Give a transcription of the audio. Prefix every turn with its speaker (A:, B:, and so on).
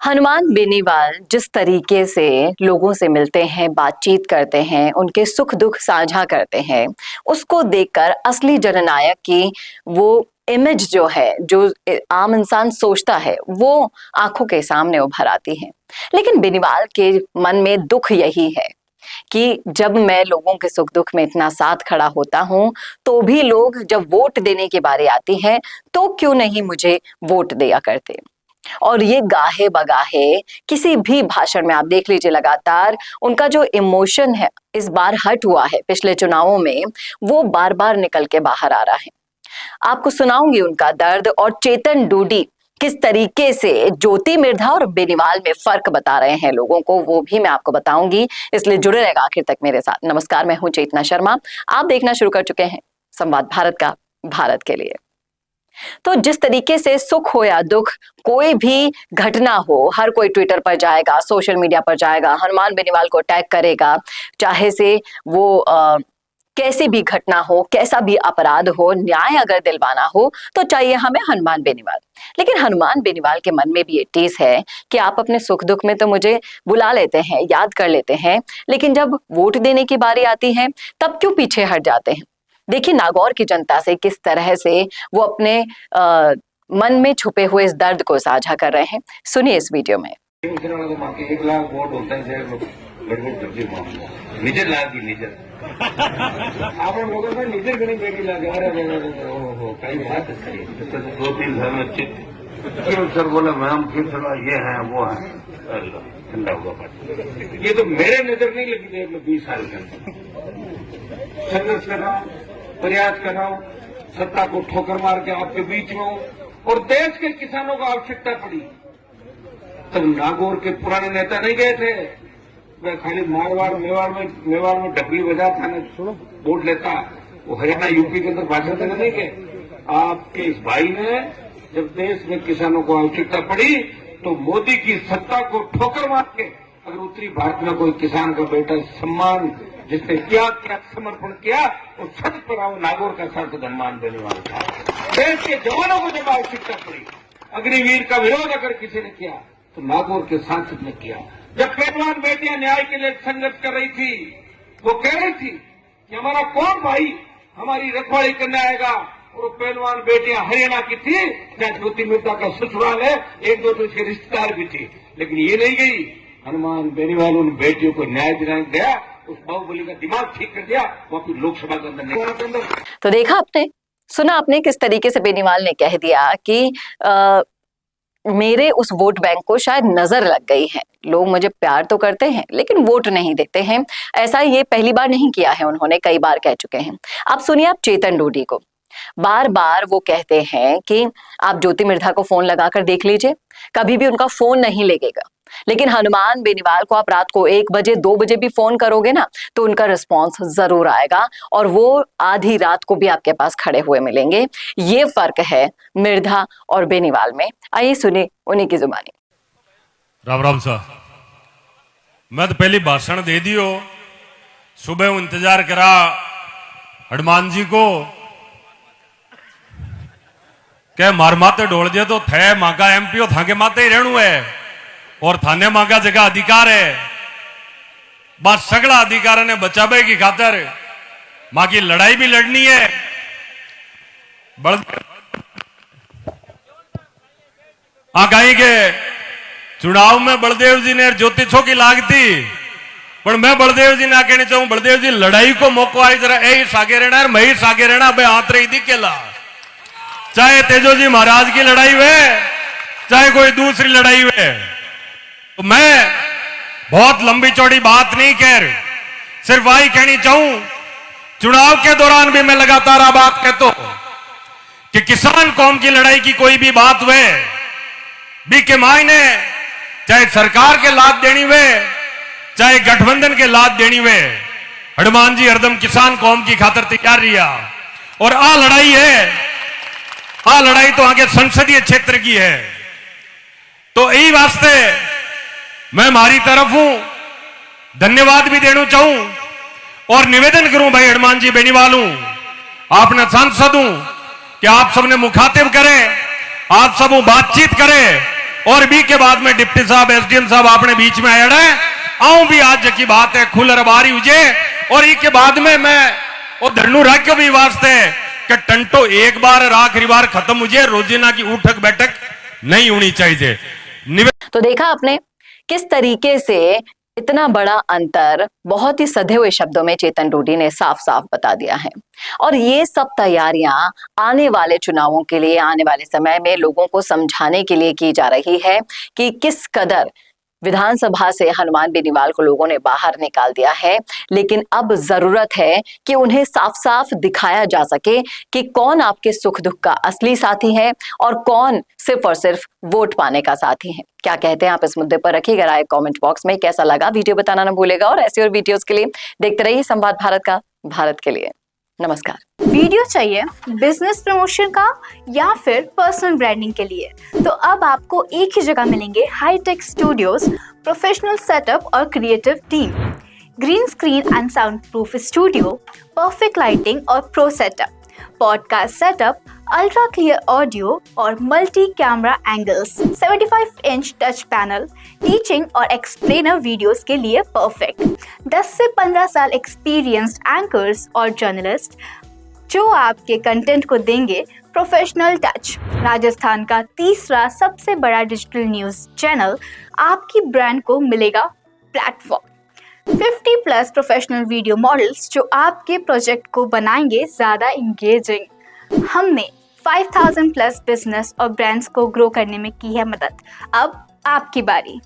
A: हनुमान बेनीवाल जिस तरीके से लोगों से मिलते हैं, बातचीत करते हैं, उनके सुख दुख साझा करते हैं, उसको देखकर असली जननायक की वो इमेज जो है, जो आम इंसान सोचता है, वो आंखों के सामने उभर आती है। लेकिन बेनीवाल के मन में दुख यही है कि जब मैं लोगों के सुख दुख में इतना साथ खड़ा होता हूं, तो भी लोग जब वोट देने की बारी आती है तो क्यों नहीं मुझे वोट दिया करते। और ये गाहे बगाहे किसी भी भाषण में आप देख लीजिए, लगातार उनका जो इमोशन है इस बार हट हुआ है पिछले चुनावों में, वो बार बार निकल के बाहर आ रहा है। आपको सुनाऊंगी उनका दर्द, और चेतन डूडी किस तरीके से ज्योति मिर्धा और बेनीवाल में फर्क बता रहे हैं लोगों को, वो भी मैं आपको बताऊंगी, इसलिए जुड़े रहेगा आखिर तक मेरे साथ। नमस्कार, मैं हूं चेतना शर्मा, आप देखना शुरू कर चुके हैं संवाद भारत का, भारत के लिए। तो जिस तरीके से सुख हो या दुख, कोई भी घटना हो, हर कोई ट्विटर पर जाएगा, सोशल मीडिया पर जाएगा, हनुमान बेनीवाल को टैग करेगा, चाहे से वो कैसी भी घटना हो, कैसा भी अपराध हो, न्याय अगर दिलवाना हो तो चाहिए हमें हनुमान बेनीवाल। लेकिन हनुमान बेनीवाल के मन में भी ये टीस है कि आप अपने सुख दुख में तो मुझे बुला लेते हैं, याद कर लेते हैं, लेकिन जब वोट देने की बारी आती है तब क्यों पीछे हट जाते हैं। देखिए नागौर की जनता से किस तरह से वो अपने मन में छुपे हुए इस दर्द को साझा कर रहे हैं, सुनिए इस वीडियो में।
B: 1 लाख वोट होता है, गड़बड़ निजर लाख की निजर आप लोगों ने निजर गणी बेटी लगा कई बात है। 2-3 घर में चित सर बोला मैम फिर थोड़ा ये है वो है, ठंडा हुआ पार्टी। ये तो मेरे नजर नहीं लगी थी। मैं 20 साल के अंदर संघर्ष कर रहा हूँ, प्रयास कर रहा हूँ, सत्ता को ठोकर मार के आपके बीच में हूँ, और देश के किसानों को आवश्यकता पड़ी तब नागौर के पुराने नेता नहीं गए थे। मैं खाली मारवाड़ मेवाड़ में डबली बजा था ना, वोट लेता, वो हरियाणा यूपी के अंदर भाषण देने नहीं गए। आपके इस भाई ने जब देश में किसानों को आवश्यकता पड़ी तो मोदी की सत्ता को ठोकर मार के, अगर उत्तरी भारत में कोई किसान का बेटा सम्मान जिसने क्या क्या समर्पण किया, और छत पर आओ नागौर का सांसद हनुमान बेनीवाल था। देश के जवानों को जब आवश्यकता पड़ी, अग्निवीर का विरोध अगर किसी ने किया तो नागौर के सांसद ने किया। जब पहलवान बेटियां न्याय के लिए संघर्ष कर रही थी, वो कह रही थी कि हमारा कौन भाई हमारी रखवाली करने आएगा, और वो पहलवान बेटियां हरियाणा की थी, जहां ज्योति मिर्धा का ससुराल है, 1-2 तो उसके रिश्तेदार भी थे, लेकिन ये नहीं गई। हनुमान बेनीवाल उन बेटियों को न्याय दिलाने गया, उस बाहुबली का दिमाग ठीक कर दिया, वो अपनी लोकसभा के अंदर।
A: तो देखा आपने, सुना आपने किस तरीके से बेनीवाल ने कह दिया कि मेरे उस वोट बैंक को शायद नजर लग गई है, लोग मुझे प्यार तो करते हैं लेकिन वोट नहीं देते हैं। ऐसा ये पहली बार नहीं किया है, उन्होंने कई बार कह चुके हैं। आप सुनिए, आप चेतन डूडी को बार बार वो कहते हैं कि आप ज्योति मिर्धा को फोन लगाकर देख लीजिए, कभी भी उनका फोन नहीं लगेगा। लेकिन हनुमान बेनीवाल को आप रात को 1 बजे 2 बजे भी फोन करोगे ना, तो उनका रिस्पॉन्स जरूर आएगा, और वो आधी रात को भी आपके पास खड़े हुए मिलेंगे। ये फर्क है मिर्धा और बेनीवाल में। आइए सुने उन्हीं की जुबानी।
C: राम राम साहब, मैं तो पहली भाषण दे दियो, सुबह इंतजार करा हनुमान जी को, क्या मार माते ढोल दिया तो थे माँ का एमपीओ था के माते ही रहणु है, और थाने माँ का जगह अधिकार है, बस सगला अधिकार ने बचावे की खातर माँ की लड़ाई भी लड़नी है। कहीं के चुनाव में बलदेव जी ने ज्योति छो की लागती, पर मैं बलदेव जी ने कहना चाहूं, बलदेव जी लड़ाई को मौको आई जरा यही सागे रहना है, मैं ही सागे रहना, भाई हाथ रही दिखेला, चाहे तेजो जी महाराज की लड़ाई हुए चाहे कोई दूसरी लड़ाई हुए। तो मैं बहुत लंबी चौड़ी बात नहीं कह रही, सिर्फ वही कहनी चाहूं, चुनाव के दौरान भी मैं लगातार आ बात कहता हूं कि किसान कौम की लड़ाई की कोई भी बात हुए, बी के मायने चाहे सरकार के लाभ देनी हुए चाहे गठबंधन के लाभ देनी हुए, हनुमान जी हरदम किसान कौम की खातर तैयार रिया। और आ लड़ाई है, आ लड़ाई तो आगे संसदीय क्षेत्र की है। तो यही वास्ते मैं हमारी तरफ हूं, धन्यवाद भी देना चाहूं और निवेदन करूं भाई हनुमान जी बेनीवाल हूं, आपने सांसद हूं कि आप सबने मुखातिब करें, आप सब बातचीत करें, और बी के बाद में डिप्टी साहब एसडीएम साहब आपने बीच में आया है आऊं भी आज की बात है खुल रबारी हुए और ई के बाद में मैं वो धरनू राख्यो भी वास्ते कि टंटो एक बार और आखिरी बार खत्म हुए रोजीना की उठक बैठक नहीं होनी चाहिए।
A: तो देखा आपने किस तरीके से इतना बड़ा अंतर बहुत ही सधे हुए शब्दों में चेतन डोडी ने साफ साफ बता दिया है। और ये सब तैयारियां आने वाले चुनावों के लिए, आने वाले समय में लोगों को समझाने के लिए की जा रही है कि किस कदर विधानसभा से हनुमान बेनीवाल को लोगों ने बाहर निकाल दिया है। लेकिन अब जरूरत है कि उन्हें साफ साफ दिखाया जा सके कि कौन आपके सुख दुख का असली साथी है और कौन सिर्फ और सिर्फ वोट पाने का साथी है। क्या कहते हैं आप इस मुद्दे पर? रखिएगा राय कमेंट बॉक्स में। कैसा लगा वीडियो बताना ना भूलेगा और ऐसी और वीडियोस के लिए देखते रहिए संवाद भारत का, भारत के लिए। नमस्कार।
D: वीडियो चाहिए बिजनेस प्रमोशन का या फिर पर्सनल ब्रांडिंग के लिए, तो अब आपको एक ही जगह मिलेंगे हाईटेक स्टूडियोज, प्रोफेशनल सेटअप और creative team, green screen and soundproof studio, perfect lighting और pro setup, podcast setup, ultra clear audio और multi camera angles, 75 inch touch panel, teaching और एक्सप्लेनर वीडियोस के लिए परफेक्ट, 10 से 15 साल experienced anchors और journalist जो आपके कंटेंट को देंगे प्रोफेशनल टच। राजस्थान का तीसरा सबसे बड़ा डिजिटल न्यूज चैनल आपकी ब्रांड को मिलेगा प्लेटफॉर्म। 50+ प्रोफेशनल वीडियो मॉडल्स जो आपके प्रोजेक्ट को बनाएंगे ज़्यादा इंगेजिंग। हमने 5000+ बिजनेस और ब्रांड्स को ग्रो करने में की है मदद। अब आपकी बारी।